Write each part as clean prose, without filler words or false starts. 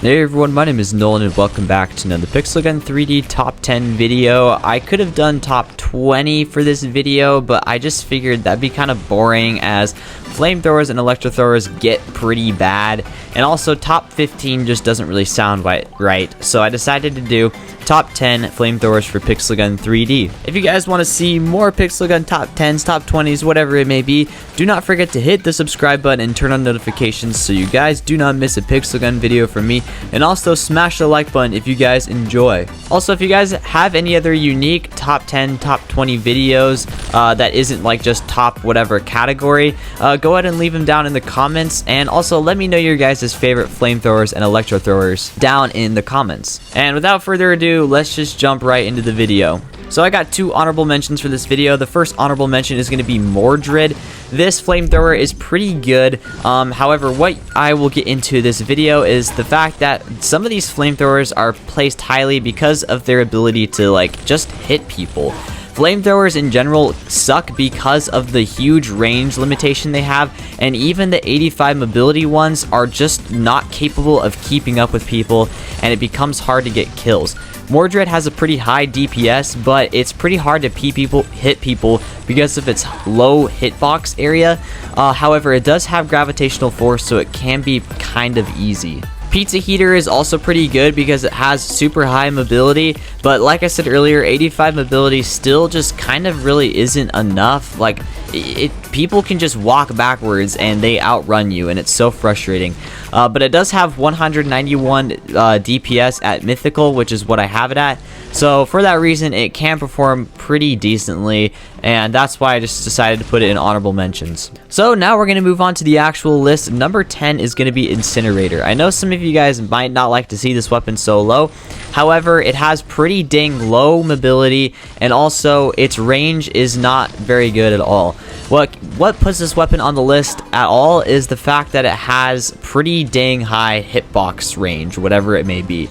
Hey everyone, my name is Nolan and welcome back to another Pixel Gun 3D top 10 video. I could have done top 20 for this video, but I just figured that'd be kind of boring as flamethrowers and electro throwers get pretty bad, and also top 15 just doesn't really sound right. So I decided to do top 10 flamethrowers for Pixel Gun 3D. If you guys want to see more Pixel Gun top 10s, top 20s, whatever it may be, do not forget to hit the subscribe button and turn on notifications so you guys do not miss a Pixel Gun video from me, and also smash the like button if you guys enjoy. Also, if you guys have any other unique top 10, top 20 videos that isn't like just top whatever category, go ahead and leave them down in the comments, and also let me know your guys' favorite flamethrowers and electro throwers down in the comments. And without further ado, let's just jump right into the video. So I got two honorable mentions for this video. The first honorable mention is going to be Mordred. This flamethrower is pretty good. However, what I will get into this video is the fact that some of these flamethrowers are placed highly because of their ability to like just hit people. Flamethrowers in general suck because of the huge range limitation they have, and even the 85 mobility ones are just not capable of keeping up with people, and it becomes hard to get kills. Mordred has a pretty high DPS, but it's pretty hard to hit people because of its low hitbox area. However, it does have gravitational force, so it can be kind of easy. Pizza Heater is also pretty good because it has super high mobility, but like I said earlier, 85 mobility still just kind of really isn't enough. Like, people can just walk backwards and they outrun you, and it's so frustrating. But it does have 191 DPS at Mythical, which is what I have it at. So for that reason, it can perform pretty decently, and that's why I just decided to put it in honorable mentions. So now we're going to move on to the actual list. Number 10 is going to be Incinerator. I know some of you guys might not like to see this weapon so low. However, it has pretty dang low mobility, and also its range is not very good at all. What puts this weapon on the list at all is the fact that it has pretty dang high hitbox range, whatever it may be.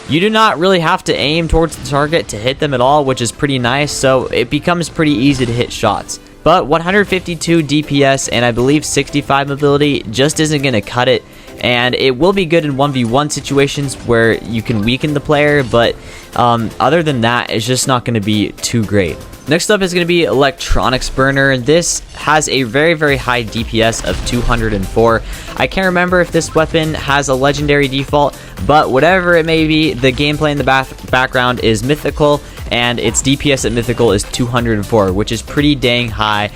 You do not really have to aim towards the target to hit them at all, which is pretty nice, so it becomes pretty easy to hit shots. But 152 DPS and I believe 65 mobility just isn't going to cut it, and it will be good in 1v1 situations where you can weaken the player, but other than that, it's just not going to be too great. Next up is going to be Electronics Burner. This has a very high DPS of 204. I can't remember if this weapon has a legendary default, but whatever it may be, the gameplay in the background is Mythical, and its DPS at Mythical is 204, which is pretty dang high.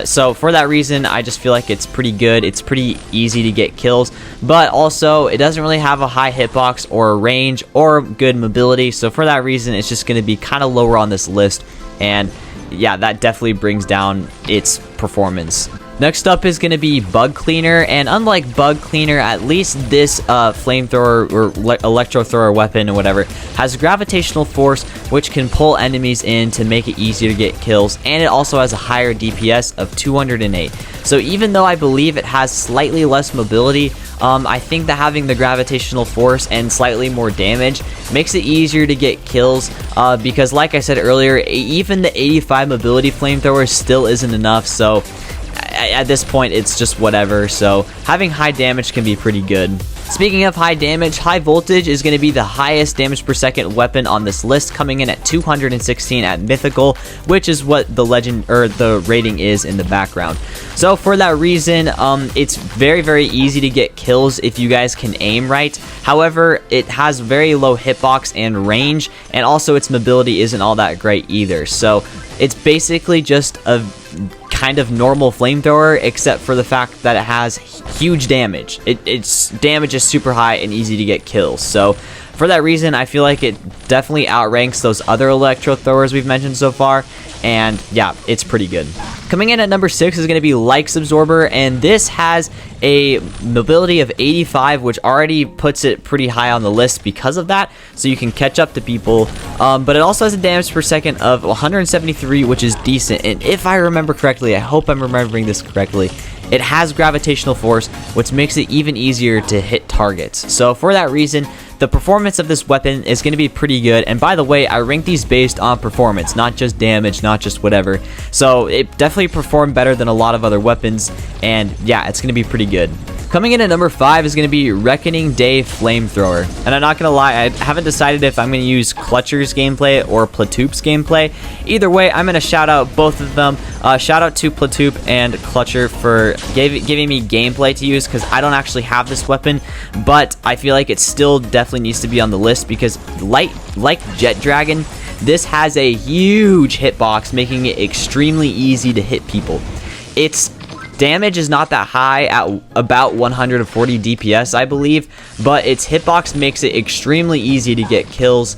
So for that reason, I just feel like it's pretty good. It's pretty easy to get kills, but also it doesn't really have a high hitbox or a range or good mobility. So for that reason, it's just going to be kind of lower on this list. And yeah, that definitely brings down its performance. Next up is going to be Bug Cleaner, and unlike Bug Cleaner, at least this flamethrower or electro thrower weapon or whatever has gravitational force, which can pull enemies in to make it easier to get kills, and it also has a higher DPS of 208. So even though I believe it has slightly less mobility, I think that having the gravitational force and slightly more damage makes it easier to get kills, because like I said earlier, even the 85 mobility flamethrower still isn't enough, so at this point it's just whatever. So having high damage can be pretty good. Speaking of high damage, High Voltage is going to be the highest damage per second weapon on this list, coming in at 216 at Mythical, which is what the legend or the rating is in the background. So for that reason, it's very easy to get kills if you guys can aim right. However, it has very low hitbox and range, and also its mobility isn't all that great either. So it's basically just a kind of normal flamethrower, except for the fact that it has huge damage. Its damage is super high and easy to get kills. So for that reason, I feel like it definitely outranks those other electro throwers we've mentioned so far, and yeah, it's pretty good. Coming in at number 6 is going to be Likes Absorber, and this has a mobility of 85, which already puts it pretty high on the list because of that, so you can catch up to people. But it also has a damage per second of 173, which is decent, and if I remember correctly, I hope I'm remembering this correctly, it has gravitational force, which makes it even easier to hit targets. So for that reason, the performance of this weapon is going to be pretty good, and by the way, I rank these based on performance, not just damage, not just whatever. So it definitely performed better than a lot of other weapons, and yeah, it's going to be pretty good. Coming in at number 5 is going to be Reckoning Day Flamethrower. And I'm not going to lie, I haven't decided if I'm going to use Clutcher's gameplay or Platoop's gameplay. Either way, I'm going to shout out both of them. Shout out to Platoop and Clutcher for giving me gameplay to use, because I don't actually have this weapon, but I feel like it still definitely needs to be on the list, because like Jet Dragon, this has a huge hitbox, making it extremely easy to hit people. Its damage is not that high at about 140 DPS, I believe, but its hitbox makes it extremely easy to get kills,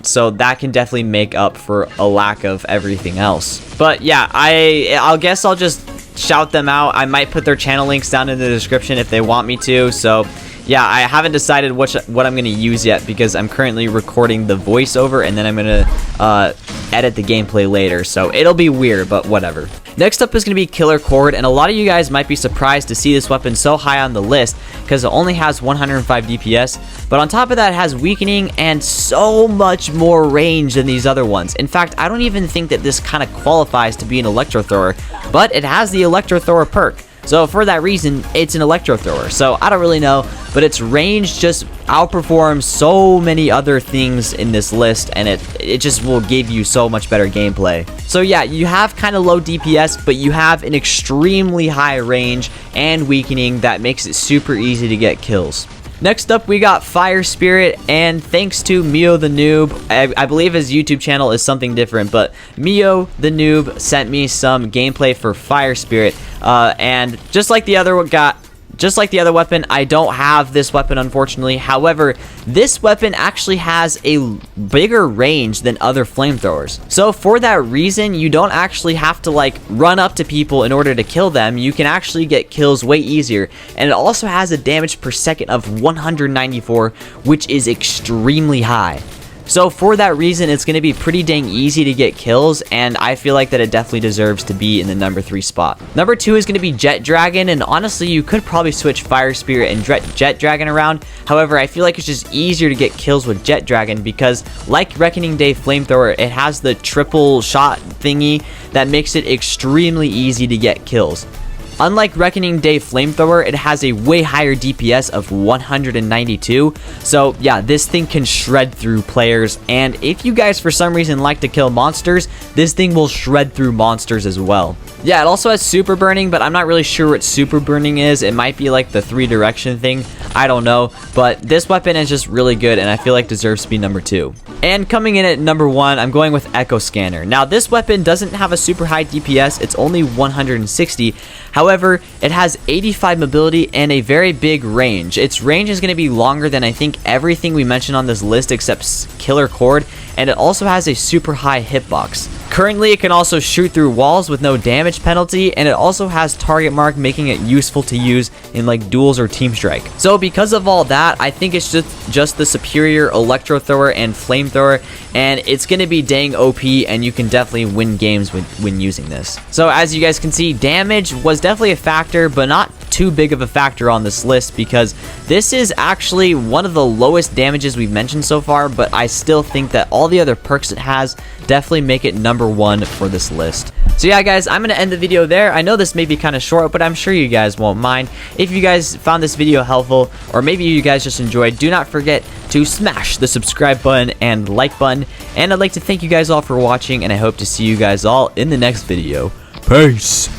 so that can definitely make up for a lack of everything else. But yeah, I'll guess I'll just shout them out. I might put their channel links down in the description if they want me to, so yeah, I haven't decided what I'm going to use yet, because I'm currently recording the voiceover, and then I'm going to edit the gameplay later, so it'll be weird, but whatever. Next up is going to be Killer Cord, and a lot of you guys might be surprised to see this weapon so high on the list, because it only has 105 DPS, but on top of that, it has weakening and so much more range than these other ones. In fact, I don't even think that this kind of qualifies to be an Electro Thrower, but it has the Electro Thrower perk. So for that reason, it's an Electro Thrower. So I don't really know, but its range just outperforms so many other things in this list, and it just will give you so much better gameplay. So yeah, you have kind of low DPS, but you have an extremely high range and weakening that makes it super easy to get kills. Next up, we got Fire Spirit, and thanks to Mio the Noob, I believe his YouTube channel is something different, but Mio the Noob sent me some gameplay for Fire Spirit, and just like the other weapon, I don't have this weapon, unfortunately. However, this weapon actually has a bigger range than other flamethrowers. So for that reason, you don't actually have to like run up to people in order to kill them. You can actually get kills way easier. And it also has a damage per second of 194, which is extremely high. So for that reason, it's going to be pretty dang easy to get kills, and I feel like that it definitely deserves to be in the number 3 spot. Number 2 is going to be Jet Dragon, and honestly, you could probably switch Fire Spirit and Jet Dragon around. However, I feel like it's just easier to get kills with Jet Dragon, because like Reckoning Day Flamethrower, it has the triple shot thingy that makes it extremely easy to get kills. Unlike Reckoning Day Flamethrower, it has a way higher DPS of 192, so yeah, this thing can shred through players, and if you guys for some reason like to kill monsters, this thing will shred through monsters as well. Yeah, it also has super burning, but I'm not really sure what super burning is. It might be like the 3-direction thing, I don't know, but this weapon is just really good, and I feel like deserves to be number 2. And coming in at number 1, I'm going with Echo Scanner. Now, this weapon doesn't have a super high DPS, it's only 160. However, it has 85 mobility and a very big range. Its range is going to be longer than I think everything we mentioned on this list except Killer Cord, and it also has a super high hitbox. Currently, it can also shoot through walls with no damage penalty, and it also has target mark, making it useful to use in like duels or team strike. So because of all that, I think it's just the superior Electro Thrower and Flamethrower, and it's going to be dang OP, and you can definitely win games when using this. So as you guys can see, damage was definitely a factor, but not too big of a factor on this list, because this is actually one of the lowest damages we've mentioned so far, but I still think that all the other perks it has definitely make it number 1 for this list. So yeah, guys, I'm going to end the video there. I know this may be kind of short, but I'm sure you guys won't mind. If you guys found this video helpful, or maybe you guys just enjoyed, do not forget to smash the subscribe button and like button. And I'd like to thank you guys all for watching, and I hope to see you guys all in the next video. Peace!